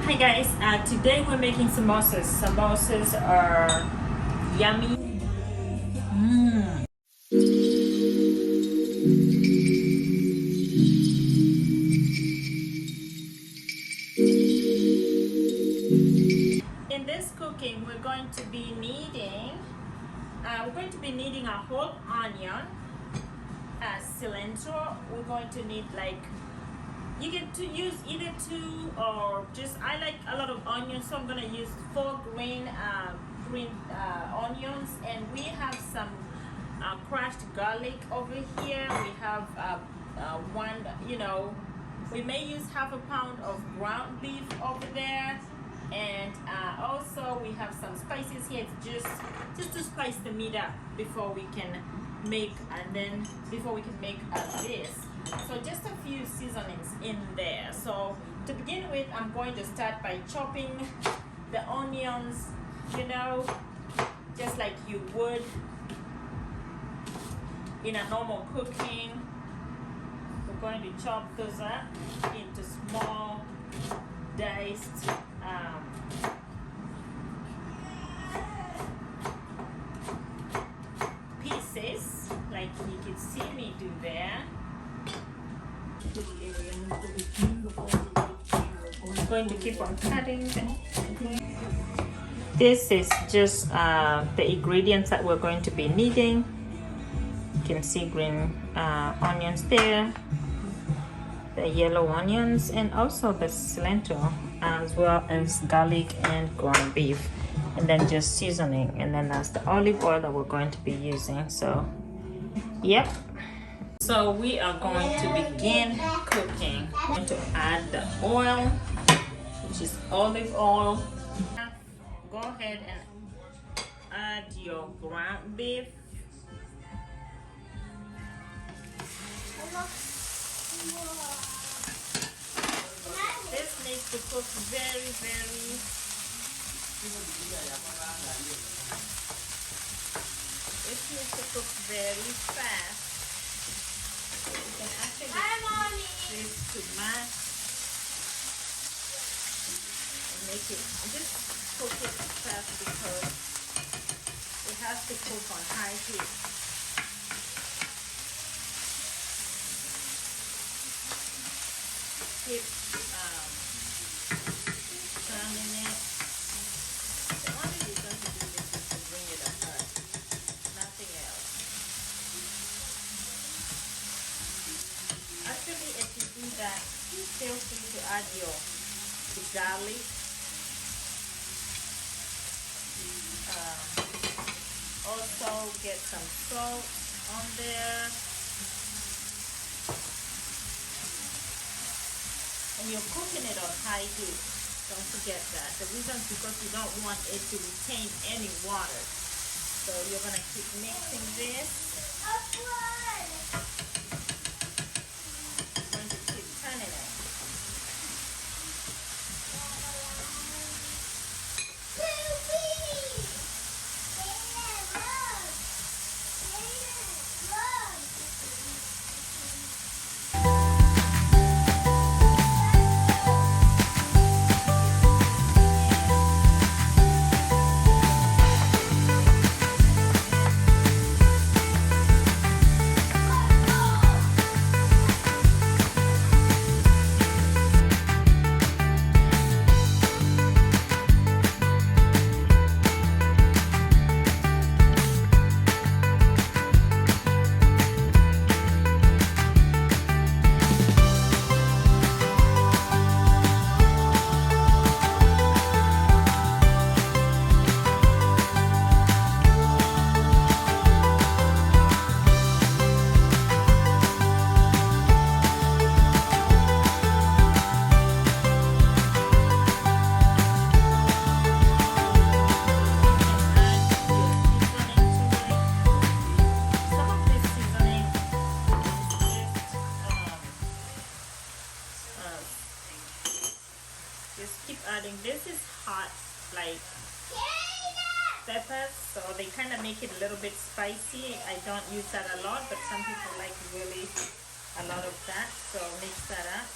Hi guys, today we're making samosas. Samosas are yummy. In this cooking, we're going to be needing a whole onion, cilantro. We're going to need you get to use either two or just I like a lot of onions, so I'm gonna use 4 green onions, and we have some crushed garlic over here. We have one, we may use half a pound of ground beef over there, and also we have some spices here. It's just to spice the meat up before we can make this. So just a few seasonings in there. So to begin with, I'm going to start by chopping the onions, just like you would in a normal cooking. We're going to chop those up into small diced pieces, like you can see me do there. I'm going to keep on cutting them. This is just the ingredients that we're going to be needing. You can see green onions there, the yellow onions, and also the cilantro, as well as garlic and ground beef, and then just seasoning, and then that's the olive oil that we're going to be using. So yep, so we are going to begin cooking. I'm going to add the oil, which is olive oil. Go ahead and add your ground beef. This needs to cook very fast. You can actually this to mash and make it, just cook it fast because it has to cook on high heat. Keep turning it. The only reason to do this is to bring it apart, nothing else. Actually, if you do that, feel free to add the garlic. Also get some salt on there. And you're cooking it on high heat. Don't forget that. The reason is because you don't want it to retain any water. So you're going to keep mixing this. You're going to keep turning it. Just keep adding. This is hot, like peppers, so they kind of make it a little bit spicy. I don't use that a lot, but some people like really a lot of that, so mix that up.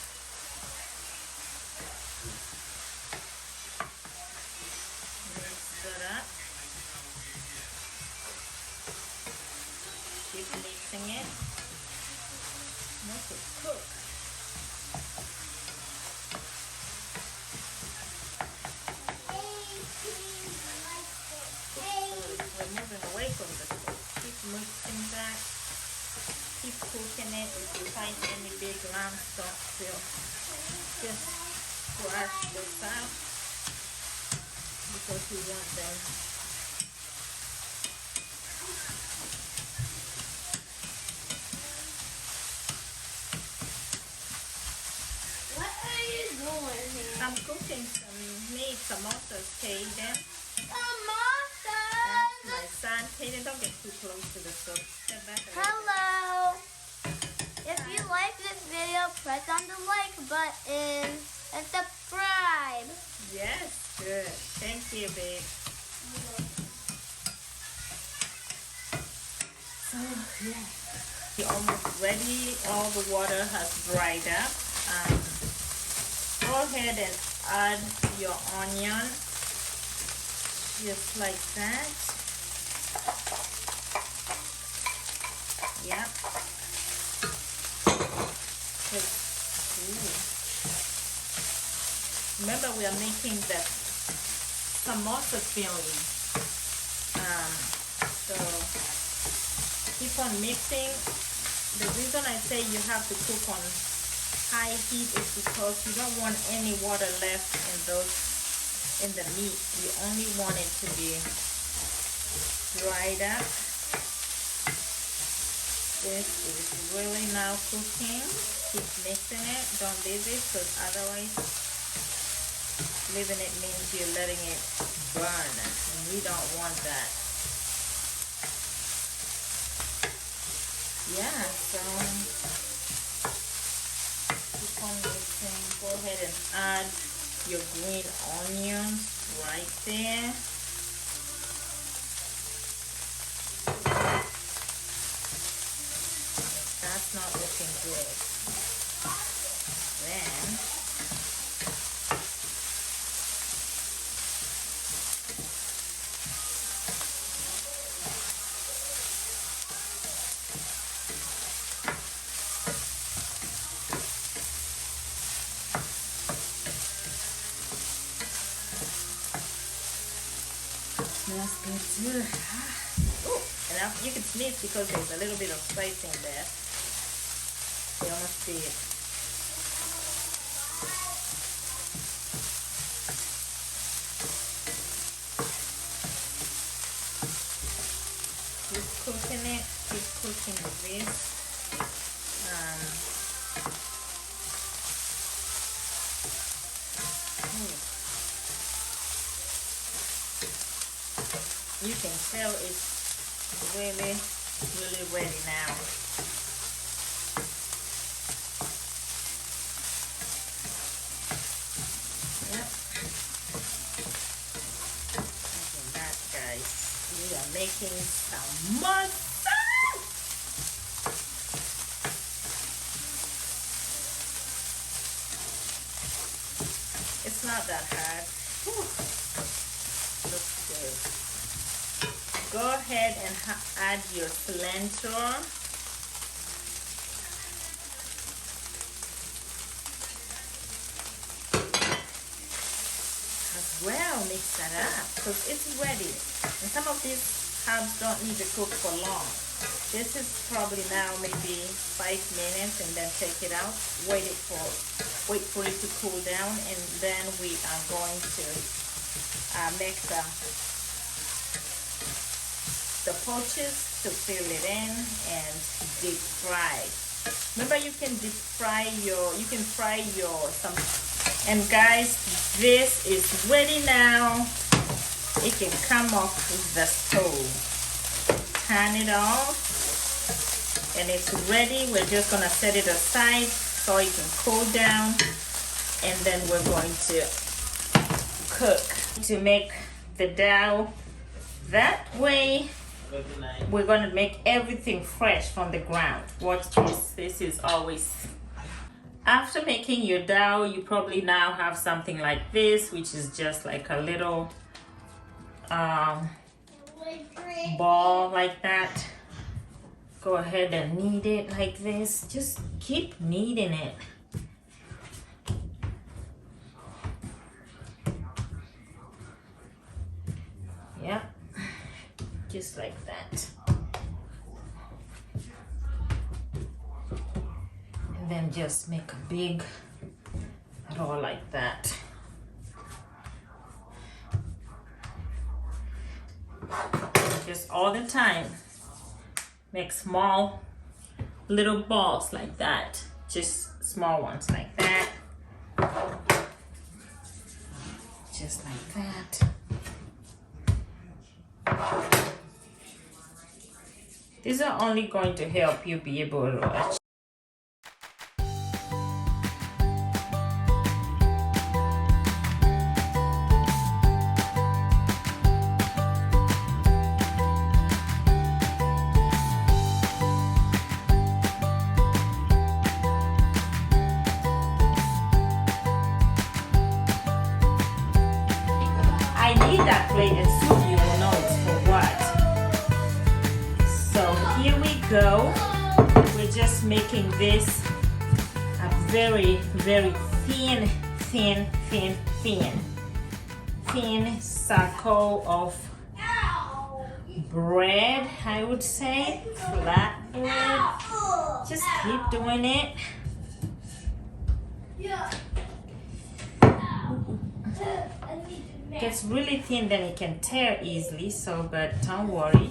press this out because we want them. What are you doing here? I'm cooking some meat, samosas, Kaden. Samosas! That's my son. Kaden, don't get too close to the stove. Step back a little bit. Hello! If you like this video, press on the like button and subscribe. Yes, good. Thank you, babe. So, yeah. You're almost ready. All the water has dried up. Go ahead and add your onion. Just like that. Yep. Remember, we are making the samosa filling. So keep on mixing. The reason I say you have to cook on high heat is because you don't want any water left in the meat. You only want it to be dried up. This is really now cooking. Keep mixing it. Don't leave it, because otherwise leaving it means you're letting it burn, and we don't want that. Yeah, so keep on mixing. Go ahead and add your green onions right there. That's not looking good. Then smells good too. Oh, and you can sneeze because there's a little bit of spice in there. You almost see it. Keep cooking it. Keep cooking this. You can tell it's really ready now. Yep. Look at that, guys. We are making samosa. It's not that hard. Whew. Looks good. Go ahead and add your cilantro. As well, mix that up because it's ready. And some of these herbs don't need to cook for long. This is probably now maybe 5 minutes, and then take it out. Wait for it to cool down, and then we are going to make the pouches to fill it in and deep fry. Remember, you can fry your some. And guys, this is ready now. It can come off the stove. Turn it off, and it's ready. We're just gonna set it aside so it can cool down, and then we're going to cook to make the dough. That way we're going to make everything fresh from the ground. Watch this. This is always, after making your dough, you probably now have something like this, which is just like a little ball like that. Go ahead and knead it like this. Just keep kneading it. Yep, just like that. And then just make a big roll like that. all the time. Make small little balls like that. Just small ones like that. Just like that. These are only going to help you be able to achieve. I need that plate and soon you will know it's for what. So here we go. We're just making this a very, very thin circle of bread, I would say. Flat bread. Just keep doing it. Gets really thin, then it can tear easily, so but don't worry.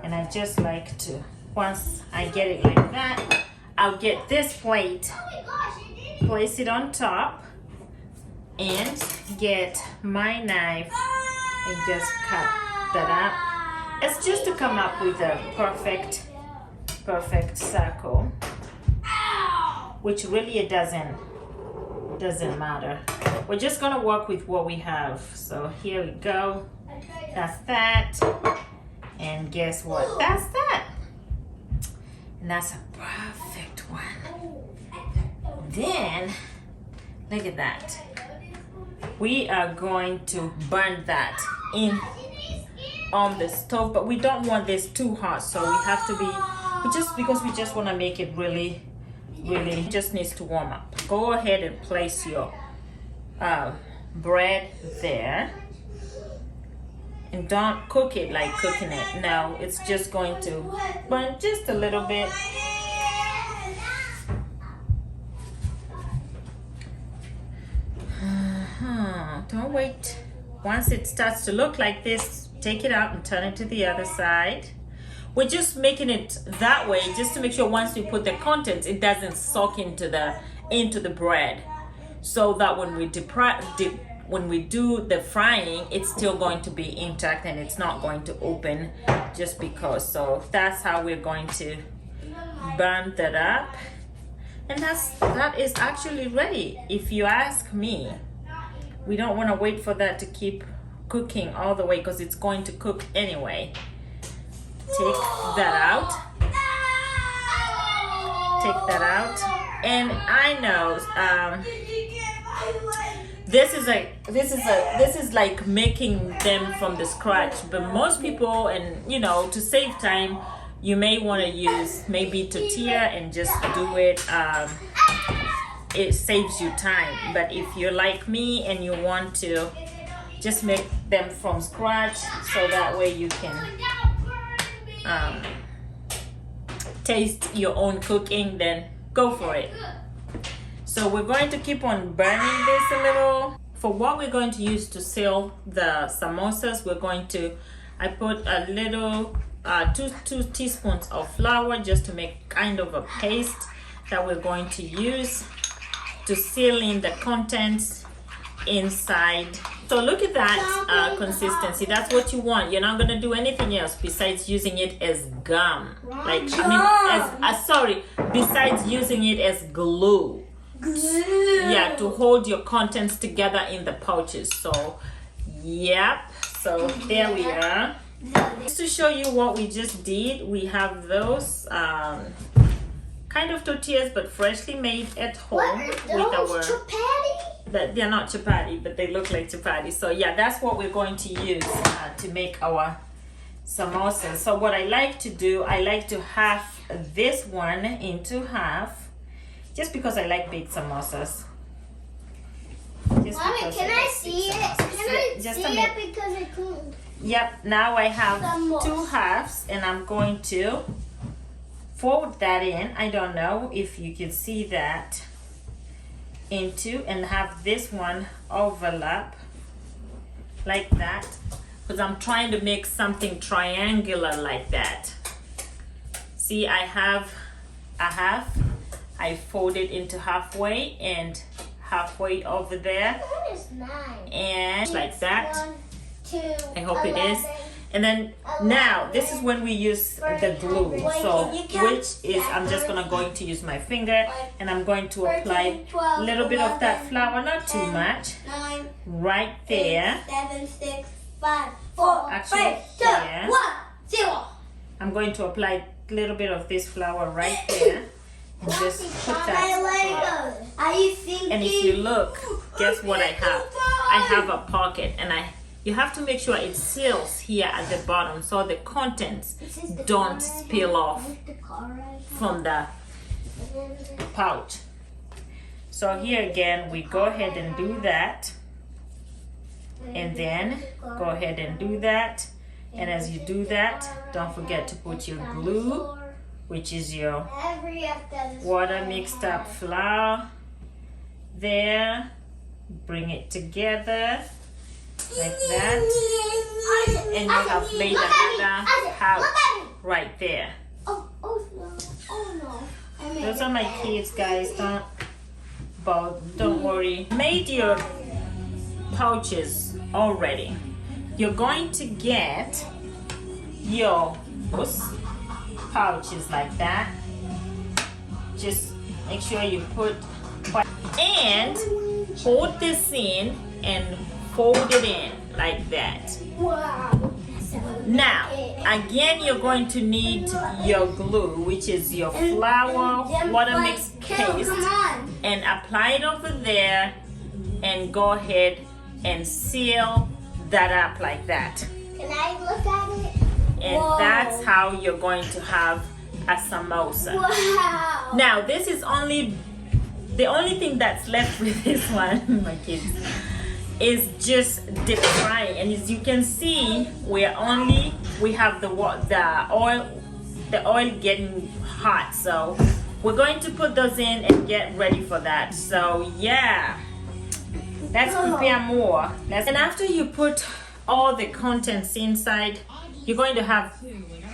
And I just like to, once I get it like that, I'll get this plate, place it on top, and get my knife and just cut that up. It's just to come up with a perfect circle, which really it doesn't matter. We're just gonna work with what we have. So here we go. That's that. And guess what? That's that. And that's a perfect one. Then, look at that. We are going to burn that in on the stove, but we don't want this too hot, so we have to be, because we just want to make it really just needs to warm up. Go ahead and place your bread there, and don't cook it like cooking it. No, it's just going to burn just a little bit. Don't wait. Once it starts to look like this, take it out and turn it to the other side. We're just making it that way just to make sure once we put the contents, it doesn't soak into the bread, so that when we do the frying, it's still going to be intact and it's not going to open just because. So that's how we're going to burn that up, and that is actually ready. If you ask me, we don't want to wait for that to keep cooking all the way because it's going to cook anyway. Take that out. Take that out. And I know this is like making them from the scratch, but most people, and you know, to save time, you may want to use maybe tortilla and just do it. It saves you time. But if you're like me and you want to just make them from scratch, so that way you can taste your own cooking, then go for it. So we're going to keep on burning this a little. For what we're going to use to seal the samosas, I put a little 2 teaspoons of flour just to make kind of a paste that we're going to use to seal in the contents inside. So look at that consistency. That's what you want. You're not gonna do anything else besides using it as gum. Besides using it as glue. Yeah, to hold your contents together in the pouches. So, yep. So there we are. Just to show you what we just did, we have those kind of tortillas, but freshly made at home with our. That they're not chapati, but they look like chapati. So yeah, that's what we're going to use to make our samosas. So what I like to do, I like to half this one into half, just because I like big samosas. Mommy, can I see it? Can I see it because it could? Yep, now I have 2 halves, and I'm going to fold that in. I don't know if you can see that into, and have this one overlap like that, because I'm trying to make something triangular like that. See, I have a half, I fold it into halfway and halfway over there, That is nice. and like that. 1, 2, I hope it is. And then now this is when we use the glue. So which is, I'm just going to use my finger, and I'm going to apply a little bit of that flour, not too much, 9, right there. 7, 6, 5, 4, Actually, 3, 2, here. 1, 0. I'm going to apply a little bit of this flour right there, and just put that there. Are you thinking? And if you look, guess what I have? I have a pocket, and you have to make sure it seals here at the bottom so the contents don't spill off from the pouch. So here again, we go ahead and do that, and then go ahead and do that. And as you do that, don't forget to put your glue, which is your water mixed up flour, there. Bring it together like that, and you have made another pouch right there. Oh no. Those are my kids, guys. Don't worry. Made your pouches already. You're going to get your pouches like that. Just make sure you put, and hold this in and fold it in like that. Wow. Now, again, you're going to need your glue, which is your flour, water mix paste, and apply it over there, and go ahead and seal that up like that. Can I look at it? And Whoa. that's how you're going to have a samosa. Wow. Now, this is the only thing that's left with this one, my kids, is just deep frying. And as you can see, we have the oil getting hot. So we're going to put those in and get ready for that. So yeah, let's prepare more. And after you put all the contents inside, you're going to have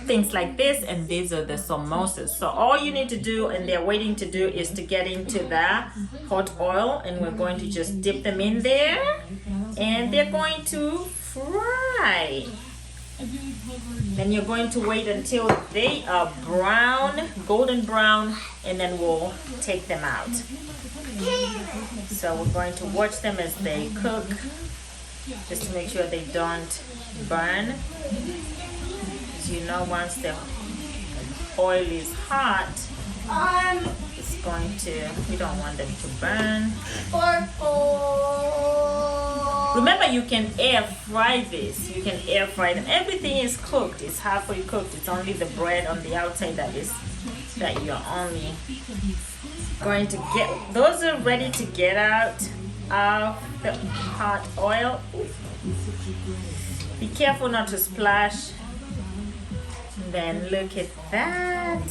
things like this, and these are the samosas. So all you need to do, and they're waiting to do, is to get into the hot oil, and we're going to just dip them in there, and they're going to fry. Then you're going to wait until they are brown, golden brown, and then we'll take them out. So we're going to watch them as they cook, just to make sure they don't burn. You know, once the oil is hot, it's going to, you don't want them to burn. Remember, you can air fry this. You can air fry them. Everything is cooked. It's halfway cooked. It's only the bread on the outside that you're only going to get. Those are ready to get out of the hot oil. Be careful not to splash. Then look at that.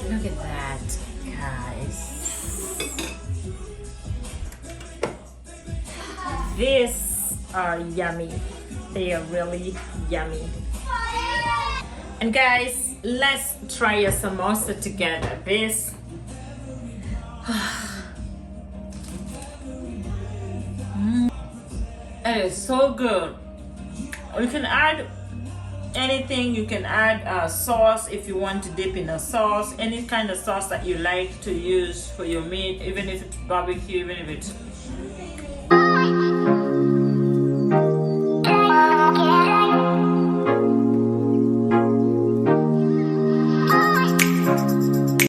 Look at that, guys. These are yummy. They are really yummy. And guys, let's try a samosa together. This it is so good. You can add anything. You can add sauce if you want to dip in a sauce, any kind of sauce that you like to use for your meat, even if it's barbecue, even if it's